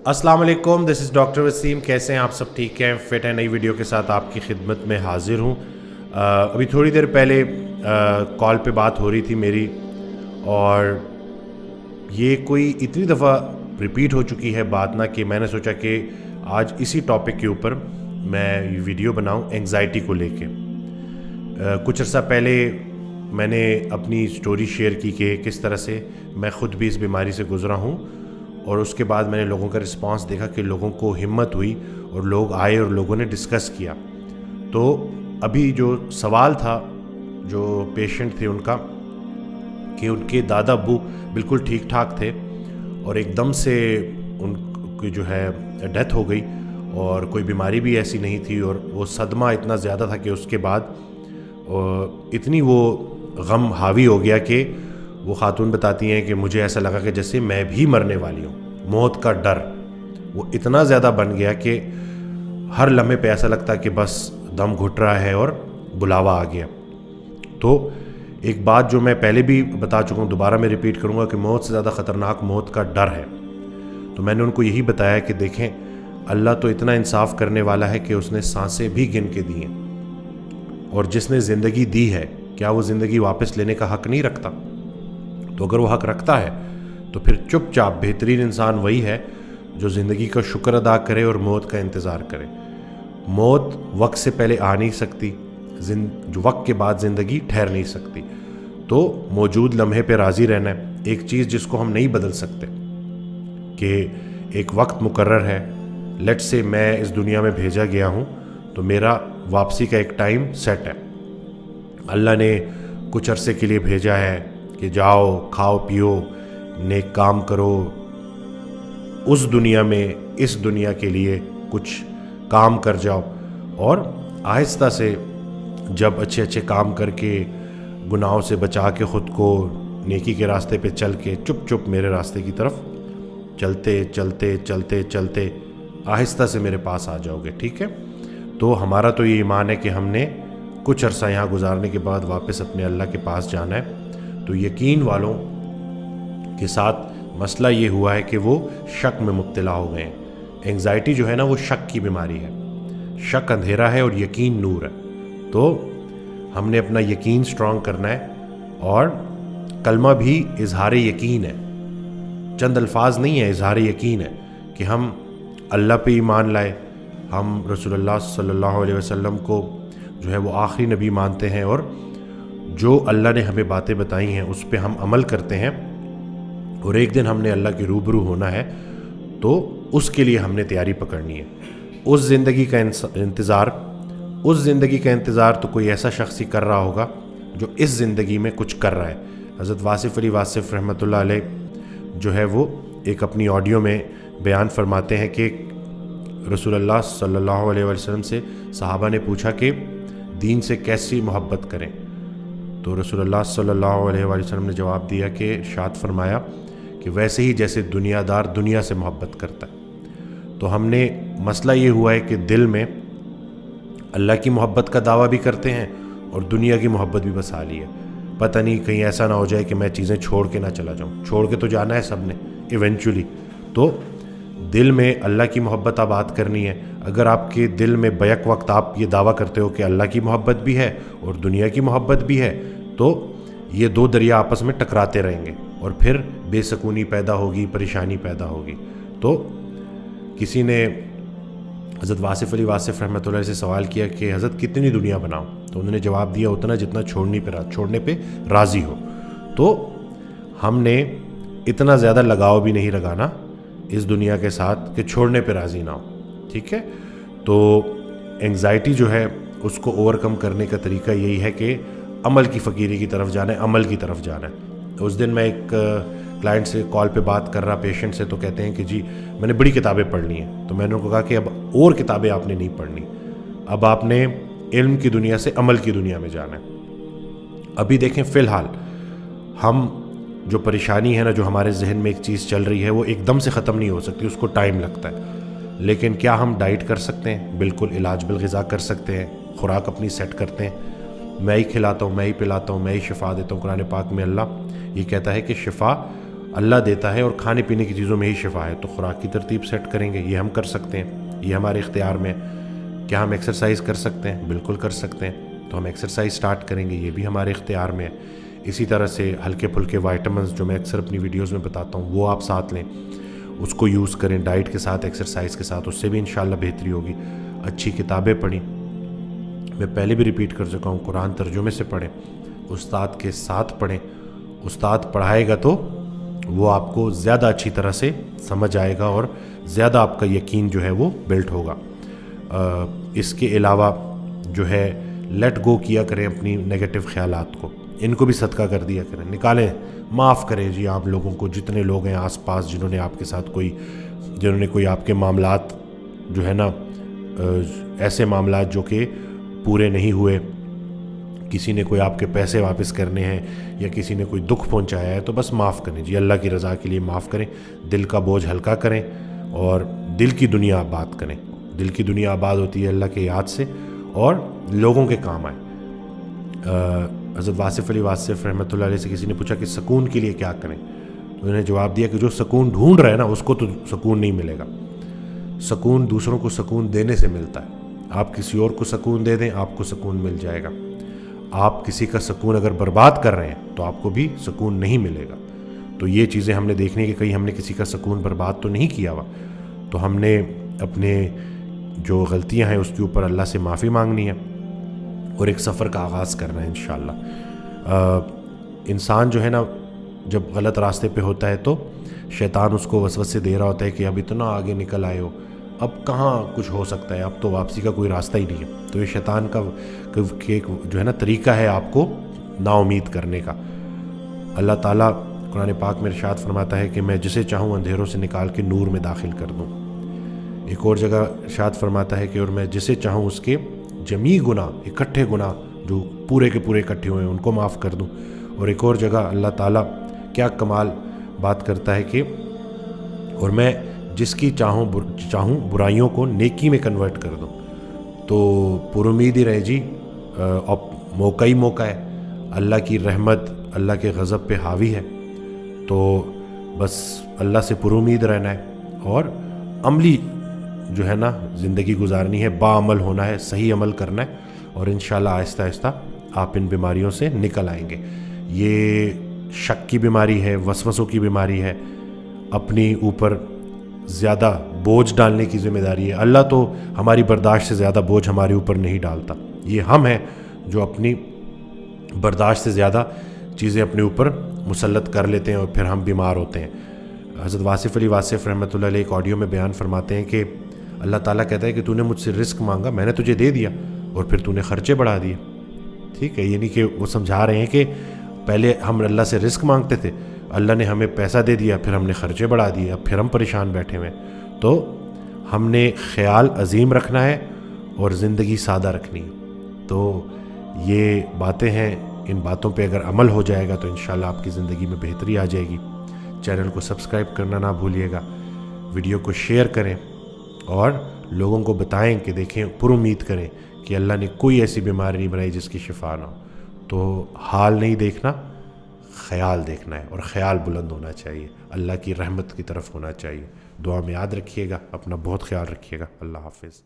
अस्सलाम वालेकुम, this is doctor Wasim. कैसे हैं आप सब? ठीक हैं, फिट हैं? नई वीडियो के साथ आपकी खिदमत में हाजिर हूँ। अभी थोड़ी देर पहले कॉल पे बात हो रही थी मेरी, और ये कोई इतनी दफ़ा रिपीट हो चुकी है बात ना कि मैंने सोचा कि आज इसी टॉपिक के ऊपर मैं वीडियो बनाऊँ एंग्ज़ाइटी को लेके। कुछ अर्सा पहले मैंने अपनी स्टोरी शेयर की कि किस तरह से मैं ख़ुद भी इस बीमारी से गुज़रा हूँ, और उसके बाद मैंने लोगों का रिस्पांस देखा कि लोगों को हिम्मत हुई और लोग आए और लोगों ने डिस्कस किया। तो अभी जो सवाल था जो पेशेंट थे उनका, कि उनके दादा अब्बू बिल्कुल ठीक ठाक थे और एकदम से उनकी जो है डेथ हो गई, और कोई बीमारी भी ऐसी नहीं थी, और वो सदमा इतना ज़्यादा था कि उसके बाद इतनी वो गम हावी हो गया कि वो ख़ातून बताती हैं कि मुझे ऐसा लगा कि जैसे मैं भी मरने वाली हूँ। मौत का डर वो इतना ज़्यादा बन गया कि हर लम्हे पे ऐसा लगता कि बस दम घुट रहा है और बुलावा आ गया। तो एक बात जो मैं पहले भी बता चुका हूँ, दोबारा मैं रिपीट करूँगा कि मौत से ज़्यादा ख़तरनाक मौत का डर है। तो मैंने उनको यही बताया कि देखें, अल्लाह तो इतना इंसाफ करने वाला है कि उसने सांसें भी गिन के दी हैं, और जिसने ज़िंदगी दी है क्या वो ज़िंदगी वापस लेने का हक़ नहीं रखता? तो अगर वो हक़ रखता है तो फिर चुपचाप बेहतरीन इंसान वही है जो ज़िंदगी का शुक्र अदा करे और मौत का इंतज़ार करे। मौत वक्त से पहले आ नहीं सकती, जो वक्त के बाद ज़िंदगी ठहर नहीं सकती। तो मौजूद लम्हे पे राज़ी रहना है। एक चीज़ जिसको हम नहीं बदल सकते कि एक वक्त मुकर्रर है, लेट से मैं इस दुनिया में भेजा गया हूँ तो मेरा वापसी का एक टाइम सेट है। अल्लाह ने कुछ अरसे के लिए भेजा है कि जाओ, खाओ पियो, नेक काम करो, उस दुनिया में इस दुनिया के लिए कुछ काम कर जाओ, और आहिस्ता से जब अच्छे अच्छे काम करके गुनाहों से बचा के ख़ुद को नेकी के रास्ते पे चल के चुप चुप मेरे रास्ते की तरफ चलते चलते चलते चलते आहिस्ता से मेरे पास आ जाओगे। ठीक है? तो हमारा तो ये ईमान है कि हमने कुछ अरसा यहाँ गुजारने के बाद वापस अपने अल्लाह के पास जाना है। तो यकीन वालों के साथ मसला ये हुआ है कि वो शक में मुब्तला हो गए हैं। एंग्ज़ाइटी जो है ना, वो शक की बीमारी है। शक अंधेरा है और यकीन नूर है। तो हमने अपना यकीन स्ट्रॉन्ग करना है, और कलमा भी इजहार यकीन है, चंद अल्फाज नहीं है, इजहार यकीन है कि हम अल्लाह पे ईमान लाए, हम रसूलुल्लाह सल्लल्लाहु अलैहि वसल्लम को जो है वो आखिरी नबी मानते हैं, और जो अल्लाह ने हमें बातें बताई हैं उस पे हम अमल करते हैं, और एक दिन हमने अल्लाह के रूबरू होना है। तो उसके लिए हमने तैयारी पकड़नी है। उस ज़िंदगी का इंतज़ार तो कोई ऐसा शख्स ही कर रहा होगा जो इस ज़िंदगी में कुछ कर रहा है। हज़रत वासिफ़ अली वासिफ़ रहमतुल्लाह अलैह जो है वो एक अपनी ऑडियो में बयान फरमाते हैं कि रसूलुल्लाह सल्लल्लाहु अलैहि वसल्लम से सहाबा ने पूछा कि दीन से कैसी मोहब्बत करें। तो रसूलुल्लाह सल्लल्लाहु अलैहि वसल्लम ने जवाब दिया कि इरशाद फरमाया कि वैसे ही जैसे दुनियादार दुनिया से मोहब्बत करता है। तो हमने मसला ये हुआ है कि दिल में अल्लाह की मोहब्बत का दावा भी करते हैं और दुनिया की मोहब्बत भी बसा ली है। पता नहीं कहीं ऐसा ना हो जाए कि मैं चीज़ें छोड़ के ना चला जाऊँ। छोड़ के तो जाना है सब ने इवेंचुअली। तो दिल में अल्लाह की मोहब्बत आबाद करनी है। अगर आपके दिल में बैक वक्त आप ये दावा करते हो कि अल्लाह की मोहब्बत भी है और दुनिया की मोहब्बत भी है, तो ये दो दरिया आपस में टकराते रहेंगे और फिर बेसकूनी पैदा होगी, परेशानी पैदा होगी। तो किसी ने हज़रत वासिफ़ अली वासिफ़ रहमतुल्लाह से सवाल किया कि हज़रत कितनी दुनिया बनाओ? तो उन्होंने जवाब दिया उतना जितना छोड़ने पे राज़ी हो। तो हमने इतना ज़्यादा लगाव भी नहीं लगाना इस दुनिया के साथ कि छोड़ने पे राज़ी ना हो। ठीक है? तो एंग्ज़ाइटी जो है उसको ओवरकम करने का तरीका यही है कि अमल की फ़कीरी की तरफ जाना है, अमल की तरफ जाना है। उस दिन मैं एक क्लाइंट से कॉल पे बात कर रहा, पेशेंट से, तो कहते हैं कि जी मैंने बड़ी किताबें पढ़नी हैं। तो मैंने उनको कहा कि अब और किताबें आपने नहीं पढ़नी, अब आपने इल्म की दुनिया से अमल की दुनिया में जाना है। अभी देखें, फ़िलहाल हम जो परेशानी है ना, जो हमारे जहन में एक चीज़ चल रही है, वो एकदम से ख़त्म नहीं हो सकती, उसको टाइम लगता है। लेकिन क्या हम डाइट कर सकते हैं? बिल्कुल, इलाज बिल ग़िज़ा कर सकते हैं, खुराक अपनी सेट करते हैं। मैं ही खिलाता हूँ, मैं ही पिलाता हूँ, मैं ही शिफा देता हूँ। कुरान पाक में अल्लाह ये कहता है कि शिफा اللہ دیتا ہے اور کھانے پینے کی چیزوں میں ہی شفا ہے. تو خوراک کی ترتیب سیٹ کریں گے, یہ ہم کر سکتے ہیں, یہ ہمارے اختیار میں. کیا ہم ایکسرسائز کر سکتے ہیں؟ بالکل کر سکتے ہیں. تو ہم ایکسرسائز سٹارٹ کریں گے, یہ بھی ہمارے اختیار میں ہے. اسی طرح سے ہلکے پھلکے وائٹامنز جو میں اکثر اپنی ویڈیوز میں بتاتا ہوں وہ آپ ساتھ لیں, اس کو یوز کریں ڈائٹ کے ساتھ, ایکسرسائز کے ساتھ, اس سے بھی انشاءاللہ بہتری ہوگی. اچھی کتابیں پڑھیں, میں پہلے بھی ریپیٹ کر چکا ہوں, قرآن ترجمے سے پڑھیں, استاد کے ساتھ پڑھیں. استاد پڑھائے گا تو وہ آپ کو زیادہ اچھی طرح سے سمجھ آئے گا اور زیادہ آپ کا یقین جو ہے وہ بلٹ ہوگا. اس کے علاوہ جو ہے لیٹ گو کیا کریں اپنی نگیٹو خیالات کو, ان کو بھی صدقہ کر دیا کریں, نکالیں, معاف کریں جی آپ لوگوں کو, جتنے لوگ ہیں آس پاس جنہوں نے آپ کے ساتھ جنہوں نے کوئی آپ کے معاملات جو ہے نا ایسے معاملات جو کہ پورے نہیں ہوئے, کسی نے کوئی آپ کے پیسے واپس کرنے ہیں یا کسی نے کوئی دکھ پہنچایا ہے, تو بس معاف کریں جی, اللہ کی رضا کے لیے معاف کریں. دل کا بوجھ ہلکا کریں اور دل کی دنیا آباد کریں. دل کی دنیا آباد ہوتی ہے اللہ کے یاد سے اور لوگوں کے کام آئے. حضرت واصف علی واصف رحمۃ اللہ علیہ سے کسی نے پوچھا کہ سکون کے لیے کیا کریں, تو انہوں نے جواب دیا کہ جو سکون ڈھونڈ رہا ہے نا اس کو تو سکون نہیں ملے گا. سکون دوسروں کو سکون دینے سے ملتا ہے. آپ کسی اور کو سکون دے دیں, آپ کو سکون مل جائے گا. آپ کسی کا سکون اگر برباد کر رہے ہیں تو آپ کو بھی سکون نہیں ملے گا. تو یہ چیزیں ہم نے دیکھنی کہ کہیں ہم نے کسی کا سکون برباد تو نہیں کیا ہوا. تو ہم نے اپنے جو غلطیاں ہیں اس کے اوپر اللہ سے معافی مانگنی ہے اور ایک سفر کا آغاز کرنا ہے انشاءاللہ. انسان جو ہے نا جب غلط راستے پہ ہوتا ہے تو شیطان اس کو وسوسے دے رہا ہوتا ہے کہ اب اتنا آگے نکل آئے ہو, اب کہاں کچھ ہو سکتا ہے, اب تو واپسی کا کوئی راستہ ہی نہیں ہے. تو یہ شیطان کا جو ہے نا طریقہ ہے آپ کو نا امید کرنے کا. اللہ تعالیٰ قرآن پاک میں ارشاد فرماتا ہے کہ میں جسے چاہوں اندھیروں سے نکال کے نور میں داخل کر دوں. ایک اور جگہ ارشاد فرماتا ہے کہ اور میں جسے چاہوں اس کے جمی گناہ, اکٹھے گناہ جو پورے کے پورے اکٹھے ہوئے ہیں ان کو معاف کر دوں. اور ایک اور جگہ اللہ تعالیٰ کیا کمال بات کرتا ہے کہ اور میں جس کی چاہوں برائیوں کو نیکی میں کنورٹ کر دوں. تو پر امید ہی رہے جی, اب موقع ہی موقع ہے. اللہ کی رحمت اللہ کے غضب پہ حاوی ہے, تو بس اللہ سے پر امید رہنا ہے اور عملی جو ہے نا زندگی گزارنی ہے, باعمل ہونا ہے, صحیح عمل کرنا ہے, اور انشاءاللہ آہستہ آہستہ آپ ان بیماریوں سے نکل آئیں گے. یہ شک کی بیماری ہے, وسوسوں کی بیماری ہے, اپنی اوپر زیادہ بوجھ ڈالنے کی ذمہ داری ہے. اللہ تو ہماری برداشت سے زیادہ بوجھ ہمارے اوپر نہیں ڈالتا, یہ ہم ہیں جو اپنی برداشت سے زیادہ چیزیں اپنے اوپر مسلط کر لیتے ہیں اور پھر ہم بیمار ہوتے ہیں. حضرت واصف علی واصف رحمۃ اللہ علیہ ایک آڈیو میں بیان فرماتے ہیں کہ اللہ تعالیٰ کہتا ہے کہ تو نے مجھ سے رزق مانگا, میں نے تجھے دے دیا, اور پھر تو نے خرچے بڑھا دیے. ٹھیک ہے, یعنی کہ وہ سمجھا رہے ہیں کہ پہلے ہم اللہ سے رزق مانگتے تھے, اللہ نے ہمیں پیسہ دے دیا, پھر ہم نے خرچے بڑھا دیے, اب پھر ہم پریشان بیٹھے ہوئے. تو ہم نے خیال عظیم رکھنا ہے اور زندگی سادہ رکھنی ہے. تو یہ باتیں ہیں, ان باتوں پہ اگر عمل ہو جائے گا تو انشاءاللہ آپ کی زندگی میں بہتری آ جائے گی. چینل کو سبسکرائب کرنا نہ بھولیے گا, ویڈیو کو شیئر کریں اور لوگوں کو بتائیں کہ دیکھیں, پر امید کریں کہ اللہ نے کوئی ایسی بیماری نہیں بنائی جس کی شفا نہ ہو. تو حال نہیں دیکھنا, خیال دیکھنا ہے, اور خیال بلند ہونا چاہیے, اللہ کی رحمت کی طرف ہونا چاہیے. دعا میں یاد رکھیے گا, اپنا بہت خیال رکھیے گا. اللہ حافظ.